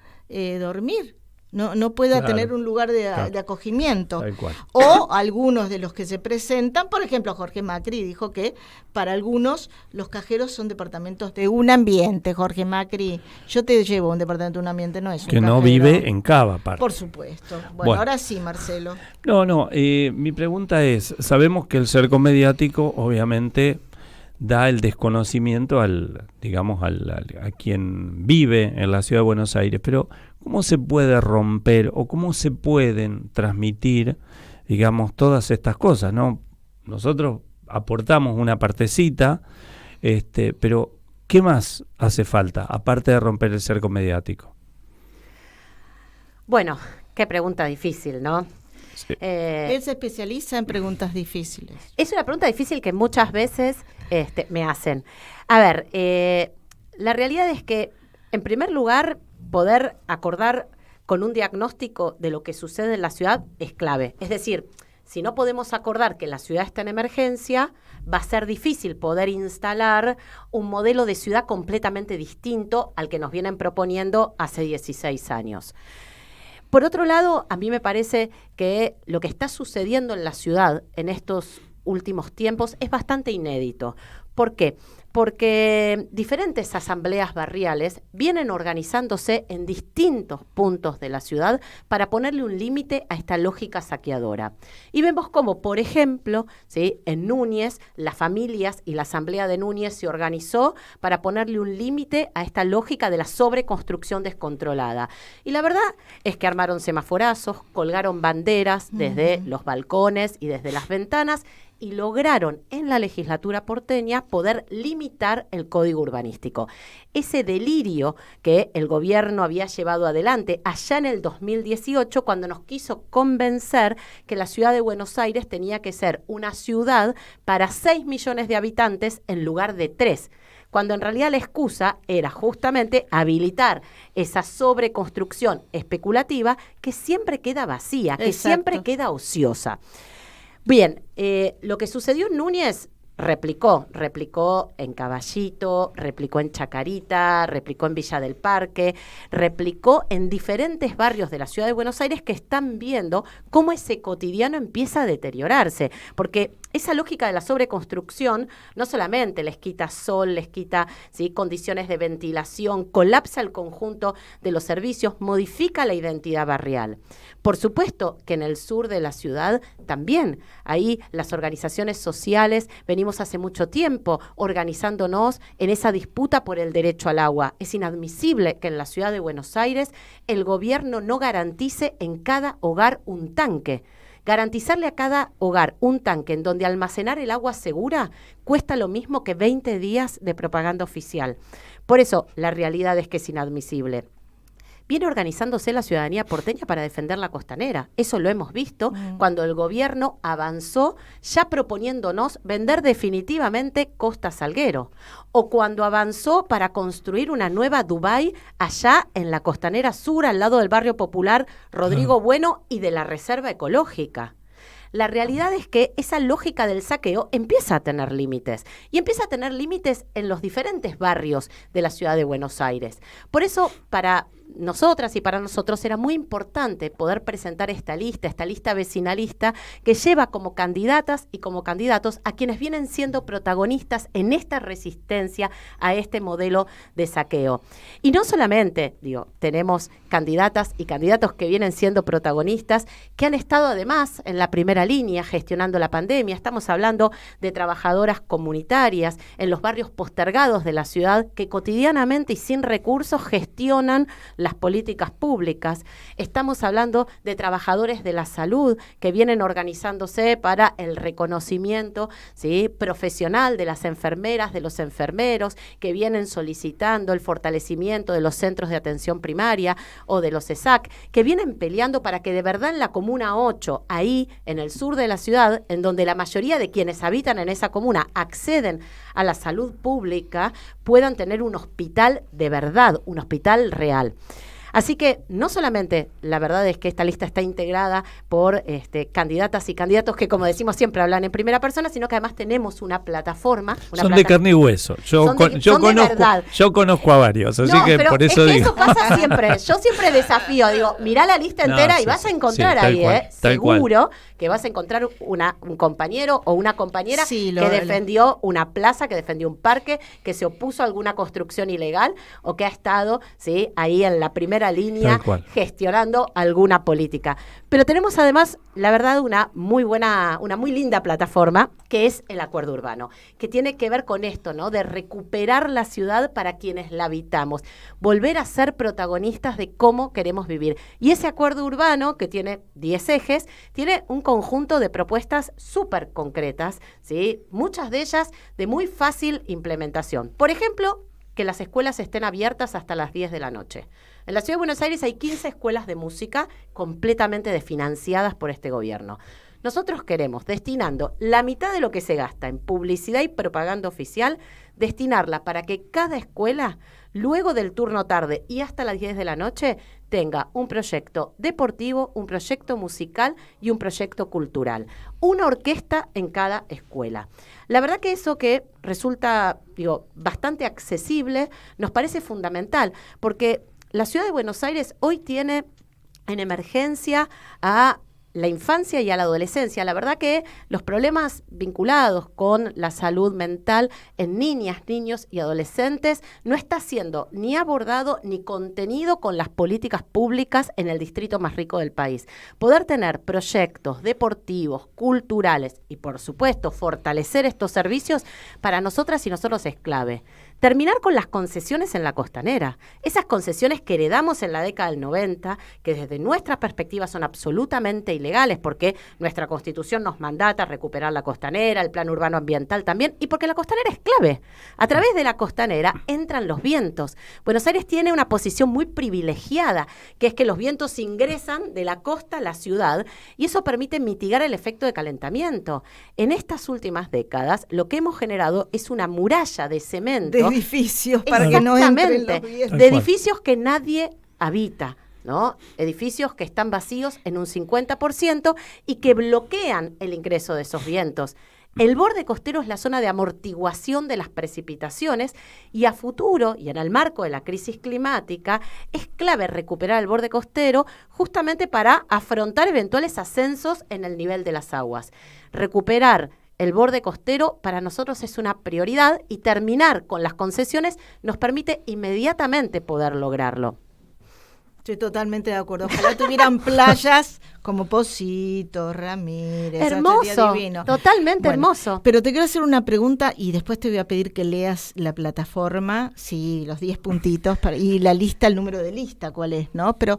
dormir. No pueda tener un lugar de acogimiento. O algunos de los que se presentan, por ejemplo, Jorge Macri dijo que para algunos los cajeros son departamentos de un ambiente. Jorge Macri, yo te llevo a un departamento de un ambiente, no es un que no cajero. Vive en Cava, aparte. Por supuesto. Bueno, ahora sí, Marcelo. Mi pregunta es, sabemos que el cerco mediático obviamente da el desconocimiento a quien vive en la ciudad de Buenos Aires, pero ¿cómo se puede romper o cómo se pueden transmitir, todas estas cosas, ¿no? Nosotros aportamos una partecita, pero ¿qué más hace falta, aparte de romper el cerco mediático? Bueno, qué pregunta difícil, ¿no? Sí. Él se especializa en preguntas difíciles. Es una pregunta difícil que muchas veces me hacen. A ver, la realidad es que, en primer lugar, poder acordar con un diagnóstico de lo que sucede en la ciudad es clave. Es decir, si no podemos acordar que la ciudad está en emergencia, va a ser difícil poder instalar un modelo de ciudad completamente distinto al que nos vienen proponiendo hace 16 años. Por otro lado, a mí me parece que lo que está sucediendo en la ciudad en estos últimos tiempos es bastante inédito. ¿Por qué? Porque diferentes asambleas barriales vienen organizándose en distintos puntos de la ciudad para ponerle un límite a esta lógica saqueadora. Y vemos cómo, por ejemplo, ¿sí?, en Núñez, las familias y la asamblea de Núñez se organizó para ponerle un límite a esta lógica de la sobreconstrucción descontrolada. Y la verdad es que armaron semaforazos, colgaron banderas desde los balcones y desde las ventanas, y lograron en la legislatura porteña poder limitar el código urbanístico. Ese delirio que el gobierno había llevado adelante allá en el 2018, cuando nos quiso convencer que la ciudad de Buenos Aires tenía que ser una ciudad para 6 millones de habitantes en lugar de 3. Cuando en realidad la excusa era justamente habilitar esa sobreconstrucción especulativa que siempre queda vacía, que siempre queda ociosa. Bien, lo que sucedió en Núñez replicó en Caballito, replicó en Chacarita, replicó en Villa del Parque, replicó en diferentes barrios de la ciudad de Buenos Aires que están viendo cómo ese cotidiano empieza a deteriorarse, porque esa lógica de la sobreconstrucción no solamente les quita sol, les quita, ¿sí?, condiciones de ventilación, colapsa el conjunto de los servicios, modifica la identidad barrial. Por supuesto que en el sur de la ciudad también, ahí las organizaciones sociales venimos hace mucho tiempo organizándonos en esa disputa por el derecho al agua. Es inadmisible que en la ciudad de Buenos Aires el gobierno no garantice en cada hogar un tanque. Garantizarle a cada hogar un tanque en donde almacenar el agua segura cuesta lo mismo que 20 días de propaganda oficial. Por eso la realidad es que es inadmisible. viene organizándose la ciudadanía porteña para defender la costanera. Eso lo hemos visto cuando el gobierno avanzó ya proponiéndonos vender definitivamente Costa Salguero, o cuando avanzó para construir una nueva Dubái allá en la costanera sur, al lado del barrio popular Rodrigo Bueno y de la Reserva Ecológica. La realidad es que esa lógica del saqueo empieza a tener límites, y empieza a tener límites en los diferentes barrios de la ciudad de Buenos Aires. Por eso, para nosotras y para nosotros era muy importante poder presentar esta lista vecinalista que lleva como candidatas y como candidatos a quienes vienen siendo protagonistas en esta resistencia a este modelo de saqueo. Y no solamente, tenemos candidatas y candidatos que vienen siendo protagonistas, que han estado además en la primera línea gestionando la pandemia. Estamos hablando de trabajadoras comunitarias en los barrios postergados de la ciudad que cotidianamente y sin recursos gestionan las políticas públicas. Estamos hablando de trabajadores de la salud que vienen organizándose para el reconocimiento, ¿sí?, profesional de las enfermeras, de los enfermeros, que vienen solicitando el fortalecimiento de los centros de atención primaria o de los ESAC, que vienen peleando para que de verdad en la Comuna 8, ahí en el sur de la ciudad, en donde la mayoría de quienes habitan en esa comuna acceden a la salud pública, puedan tener un hospital de verdad, un hospital real. Así que no solamente la verdad es que esta lista está integrada por candidatas y candidatos que, como decimos siempre, hablan en primera persona, sino que además tenemos una plataforma. Son de carne y hueso. Yo conozco a varios, así que por eso digo. Eso pasa siempre. Yo siempre desafío, mirá la lista entera y vas a encontrar ahí, seguro que vas a encontrar un compañero o una compañera que defendió una plaza, que defendió un parque, que se opuso a alguna construcción ilegal o que ha estado ahí en la primera línea gestionando alguna política. Pero tenemos además, la verdad, una muy linda plataforma, que es el Acuerdo Urbano, que tiene que ver con esto, ¿no?, de recuperar la ciudad para quienes la habitamos, volver a ser protagonistas de cómo queremos vivir. Y ese Acuerdo Urbano, que tiene 10 ejes, tiene un conjunto de propuestas súper concretas, ¿sí?, muchas de ellas de muy fácil implementación. Por ejemplo, que las escuelas estén abiertas hasta las 10 de la noche. En la Ciudad de Buenos Aires hay 15 escuelas de música completamente desfinanciadas por este gobierno. Nosotros queremos, destinando la mitad de lo que se gasta en publicidad y propaganda oficial, destinarla para que cada escuela, luego del turno tarde y hasta las 10 de la noche, tenga un proyecto deportivo, un proyecto musical y un proyecto cultural. Una orquesta en cada escuela. La verdad que eso que resulta, bastante accesible, nos parece fundamental, porque la Ciudad de Buenos Aires hoy tiene en emergencia a la infancia y a la adolescencia. La verdad que los problemas vinculados con la salud mental en niñas, niños y adolescentes no está siendo ni abordado ni contenido con las políticas públicas en el distrito más rico del país. Poder tener proyectos deportivos, culturales y, por supuesto, fortalecer estos servicios para nosotras y nosotros es clave. Terminar con las concesiones en la costanera. Esas concesiones que heredamos en la década del 90, que desde nuestra perspectiva son absolutamente ilegales, porque nuestra Constitución nos mandata recuperar la costanera, el plan urbano ambiental también, y porque la costanera es clave. A través de la costanera entran los vientos. Buenos Aires tiene una posición muy privilegiada, que es que los vientos ingresan de la costa a la ciudad, y eso permite mitigar el efecto de calentamiento. En estas últimas décadas, lo que hemos generado es una muralla de cemento, de edificios para que no entren los vientos. De edificios que nadie habita, ¿no? Edificios que están vacíos en un 50% y que bloquean el ingreso de esos vientos. El borde costero es la zona de amortiguación de las precipitaciones y a futuro, y en el marco de la crisis climática, es clave recuperar el borde costero justamente para afrontar eventuales ascensos en el nivel de las aguas. Recuperar el borde costero para nosotros es una prioridad y terminar con las concesiones nos permite inmediatamente poder lograrlo. Estoy totalmente de acuerdo. Ojalá tuvieran playas como Positos, Ramírez. Hermoso, divino. Totalmente hermoso. Pero te quiero hacer una pregunta y después te voy a pedir que leas la plataforma, sí, los 10 puntitos y la lista, el número de lista, cuál es, ¿no? Pero,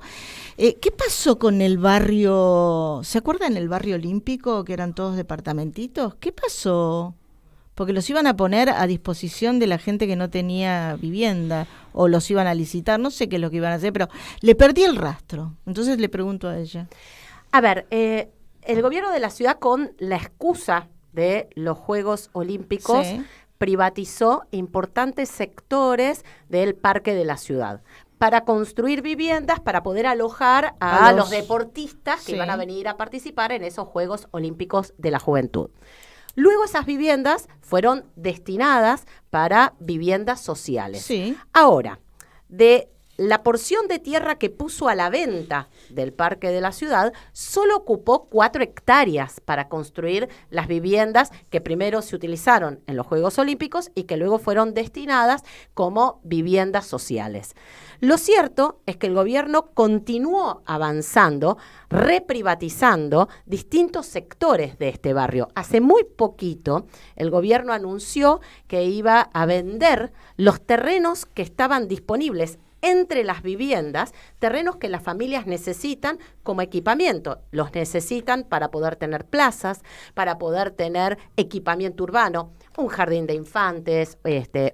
¿qué pasó con el barrio? ¿Se acuerdan el barrio olímpico, que eran todos departamentitos? ¿Qué pasó? porque los iban a poner a disposición de la gente que no tenía vivienda, o los iban a licitar, no sé qué es lo que iban a hacer, pero le perdí el rastro. Entonces le pregunto a ella. A ver, el gobierno de la ciudad, con la excusa de los Juegos Olímpicos, Sí. privatizó importantes sectores del parque de la ciudad para construir viviendas, para poder alojar a los deportistas que Sí. iban a venir a participar en esos Juegos Olímpicos de la Juventud. Luego esas viviendas fueron destinadas para viviendas sociales. Sí. Ahora, de la porción de tierra que puso a la venta del parque de la ciudad, solo ocupó 4 hectáreas para construir las viviendas que primero se utilizaron en los Juegos Olímpicos y que luego fueron destinadas como viviendas sociales. Lo cierto es que el gobierno continuó avanzando, reprivatizando distintos sectores de este barrio. Hace muy poquito el gobierno anunció que iba a vender los terrenos que estaban disponibles entre las viviendas, terrenos que las familias necesitan como equipamiento. Los necesitan para poder tener plazas, para poder tener equipamiento urbano, un jardín de infantes,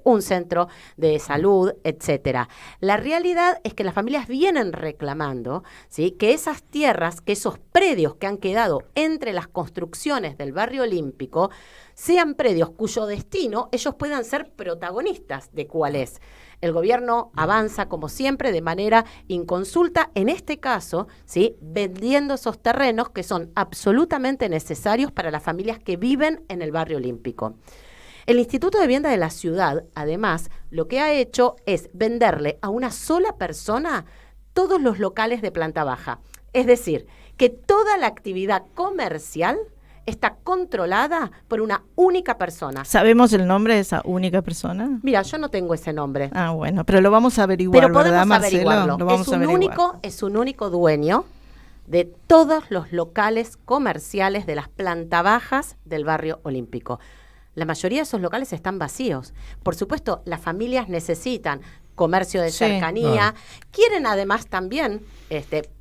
un centro de salud, etcétera. La realidad es que las familias vienen reclamando, ¿sí?, que esas tierras, que esos predios que han quedado entre las construcciones del barrio olímpico, sean predios cuyo destino ellos puedan ser protagonistas de cuál es. El gobierno avanza, como siempre, de manera inconsulta, en este caso, ¿sí?, vendiendo esos terrenos que son absolutamente necesarios para las familias que viven en el barrio olímpico. El Instituto de Vivienda de la Ciudad, además, lo que ha hecho es venderle a una sola persona todos los locales de planta baja. Es decir, que toda la actividad comercial está controlada por una única persona. ¿Sabemos el nombre de esa única persona? Mira, yo no tengo ese nombre. Ah, bueno, pero lo vamos a averiguar, pero podemos ¿verdad, Marcelo? averiguarlo. Lo vamos a averiguar. Es un único dueño de todos los locales comerciales de las planta bajas del barrio olímpico. La mayoría de esos locales están vacíos. Por supuesto, las familias necesitan comercio de cercanía, quieren además también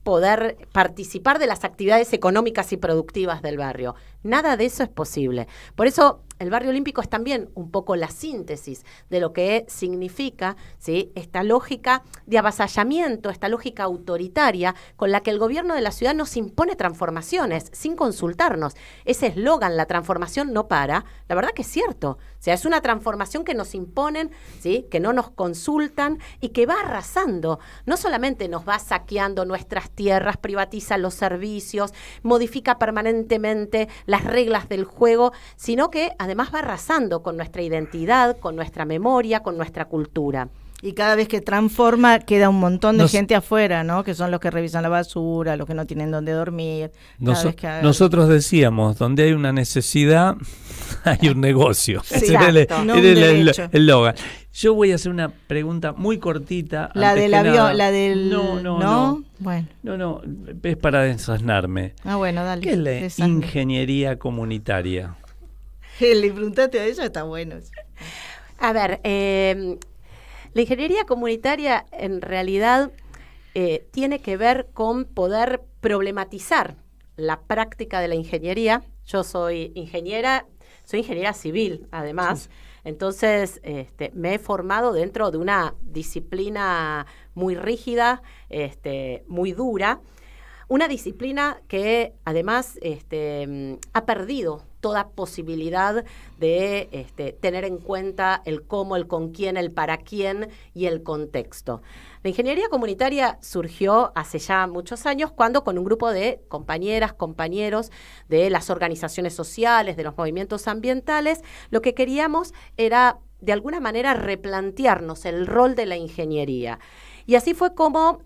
poder participar de las actividades económicas y productivas del barrio. Nada de eso es posible. Por eso el barrio olímpico es también un poco la síntesis de lo que significa, ¿sí?, esta lógica de avasallamiento, esta lógica autoritaria con la que el gobierno de la ciudad nos impone transformaciones sin consultarnos. Ese eslogan, la transformación no para, la verdad que es cierto. O sea, es una transformación que nos imponen, ¿sí?, que no nos consultan y que va arrasando. No solamente nos va saqueando nuestras tierras, privatiza los servicios, modifica permanentemente las reglas del juego, sino que además va arrasando con nuestra identidad, con nuestra memoria, con nuestra cultura. Y cada vez que transforma queda un montón de gente afuera, ¿no? Que son los que revisan la basura, los que no tienen dónde dormir. Nosotros decíamos, donde hay una necesidad, hay un negocio. Sí, Ese era el eslogan. Yo voy a hacer una pregunta muy cortita. La del avión, la del... No. Bueno. No, es para desasnarme. Ah, bueno, dale. ¿Qué es la ingeniería comunitaria? Le preguntaste a ella, está bueno. A ver, la ingeniería comunitaria en realidad tiene que ver con poder problematizar la práctica de la ingeniería. Yo soy ingeniera civil, además. Sí. Entonces, me he formado dentro de una disciplina muy rígida, muy dura. Una disciplina que además ha perdido toda posibilidad de tener en cuenta el cómo, el con quién, el para quién y el contexto. La ingeniería comunitaria surgió hace ya muchos años cuando con un grupo de compañeras, compañeros de las organizaciones sociales, de los movimientos ambientales, lo que queríamos era de alguna manera replantearnos el rol de la ingeniería. Y así fue como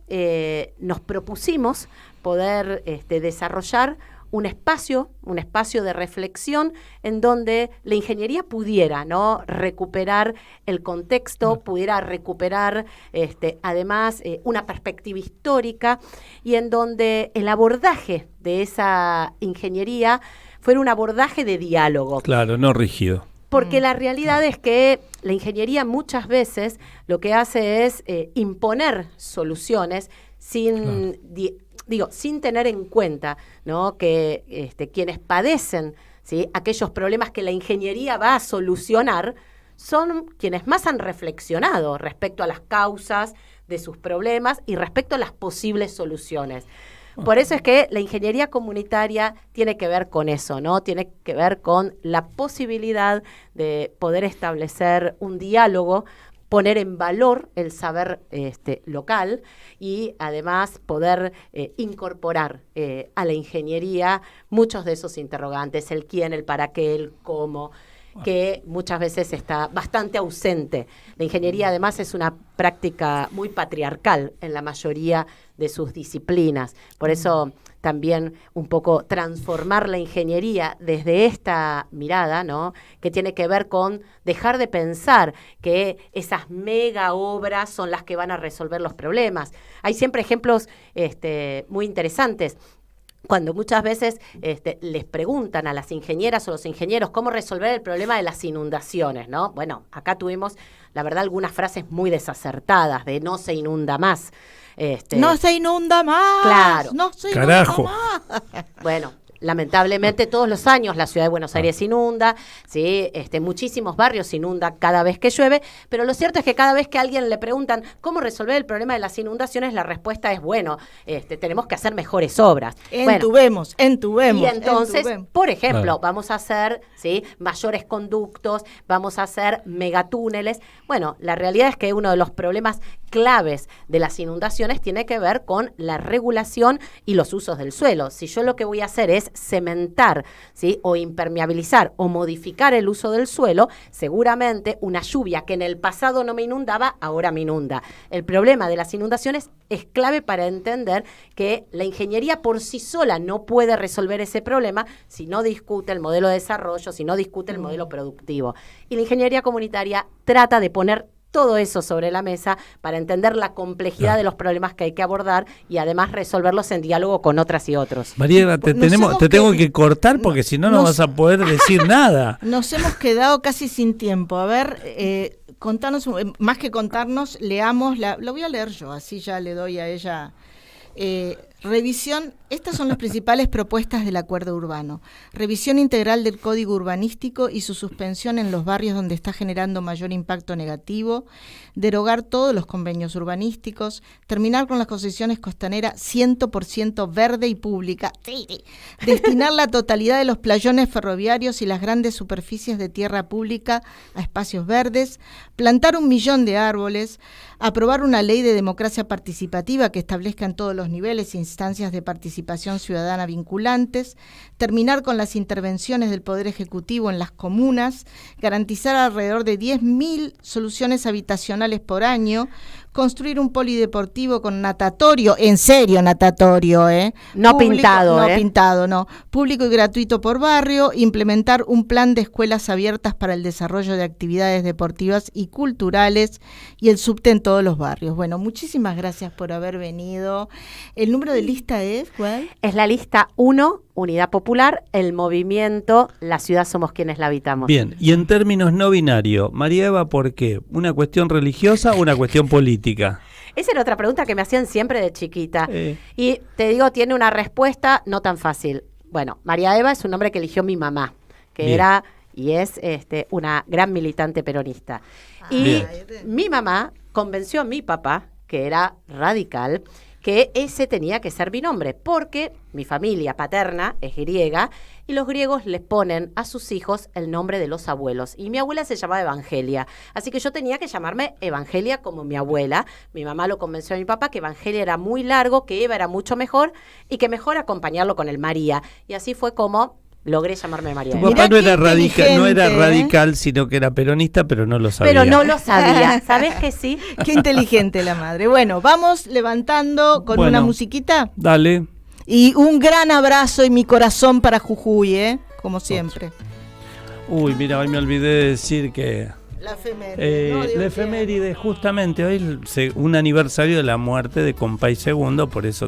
nos propusimos poder desarrollar un espacio de reflexión en donde la ingeniería pudiera, ¿no?, recuperar el contexto, pudiera recuperar además una perspectiva histórica y en donde el abordaje de esa ingeniería fuera un abordaje de diálogo. Claro, no rígido. Porque la realidad es que la ingeniería muchas veces lo que hace es imponer soluciones sin tener en cuenta, ¿no?, que quienes padecen, ¿sí?, aquellos problemas que la ingeniería va a solucionar, son quienes más han reflexionado respecto a las causas de sus problemas y respecto a las posibles soluciones. Por eso es que la ingeniería comunitaria tiene que ver con eso, ¿no? Tiene que ver con la posibilidad de poder establecer un diálogo, poner en valor el saber local y además poder incorporar a la ingeniería muchos de esos interrogantes, el quién, el para qué, el cómo, que muchas veces está bastante ausente. La ingeniería además es una práctica muy patriarcal en la mayoría de sus disciplinas. Por eso también un poco transformar la ingeniería desde esta mirada, ¿no?, que tiene que ver con dejar de pensar que esas mega obras son las que van a resolver los problemas. Hay siempre ejemplos muy interesantes. Cuando muchas veces les preguntan a las ingenieras o los ingenieros cómo resolver el problema de las inundaciones, ¿no? Bueno, acá tuvimos, la verdad, algunas frases muy desacertadas de no se inunda más. No se inunda más. Claro. No se Carajo. inunda más. Bueno, lamentablemente todos los años la ciudad de Buenos Aires inunda, ¿sí? Muchísimos barrios inundan cada vez que llueve, pero lo cierto es que cada vez que a alguien le preguntan cómo resolver el problema de las inundaciones, la respuesta es, bueno, tenemos que hacer mejores obras. Entubemos. Y entonces, por ejemplo, Claro. vamos a hacer, ¿sí?, mayores conductos, vamos a hacer megatúneles. Bueno, la realidad es que uno de los problemas claves de las inundaciones tiene que ver con la regulación y los usos del suelo. Si yo lo que voy a hacer es cementar, ¿sí?, o impermeabilizar o modificar el uso del suelo, seguramente una lluvia que en el pasado no me inundaba, ahora me inunda. El problema de las inundaciones es clave para entender que la ingeniería por sí sola no puede resolver ese problema si no discute el modelo de desarrollo, si no discute el modelo productivo. Y la ingeniería comunitaria trata de poner todo eso sobre la mesa para entender la complejidad de los problemas que hay que abordar y además resolverlos en diálogo con otras y otros. Mariela, te tengo que cortar porque si no vas a poder decir nada. Nos hemos quedado casi sin tiempo. A ver, contanos, más que contarnos, leamos, lo voy a leer yo, así ya le doy a ella. Revisión, estas son las principales propuestas del acuerdo urbano. Revisión integral del código urbanístico y su suspensión en los barrios donde está generando mayor impacto negativo, derogar todos los convenios urbanísticos, terminar con las concesiones costaneras 100% verde y pública, destinar la totalidad de los playones ferroviarios y las grandes superficies de tierra pública a espacios verdes, plantar 1 millón de árboles, aprobar una ley de democracia participativa que establezca en todos los niveles instancias de participación ciudadana vinculantes, terminar con las intervenciones del Poder Ejecutivo en las comunas, garantizar alrededor de 10.000 soluciones habitacionales por año, construir un polideportivo con natatorio, en serio natatorio, No público, pintado, no pintado, no, público y gratuito por barrio, implementar un plan de escuelas abiertas para el desarrollo de actividades deportivas y culturales y el subte en todos los barrios. Bueno, muchísimas gracias por haber venido. ¿El número de lista es cuál? Es la lista 1, Unidad Popular, el movimiento La Ciudad Somos Quienes la Habitamos. Bien, y en términos no binarios, María Eva, ¿por qué? ¿Una cuestión religiosa o una cuestión política? Esa era otra pregunta que me hacían siempre de chiquita. Y te digo, tiene una respuesta no tan fácil. Bueno, María Eva es un nombre que eligió mi mamá, que Bien. era y es una gran militante peronista. Y Bien. mi mamá convenció a mi papá, que era radical, que ese tenía que ser mi nombre, porque mi familia paterna es griega y los griegos les ponen a sus hijos el nombre de los abuelos. Y mi abuela se llamaba Evangelia, así que yo tenía que llamarme Evangelia como mi abuela. Mi mamá lo convenció a mi papá que Evangelia era muy largo, que Eva era mucho mejor y que mejor acompañarlo con el María. Y así fue como logré llamarme María Tu Eva. papá no era inteligente, radical, sino que era peronista, pero no lo sabía. Pero no lo sabía. ¿Sabés que sí? Qué inteligente la madre. Bueno, vamos levantando con una musiquita. Dale. Y un gran abrazo en mi corazón para Jujuy, como siempre. Uy, mira, hoy me olvidé de decir que La efeméride. la efeméride, justamente hoy un aniversario de la muerte de Compay II, por eso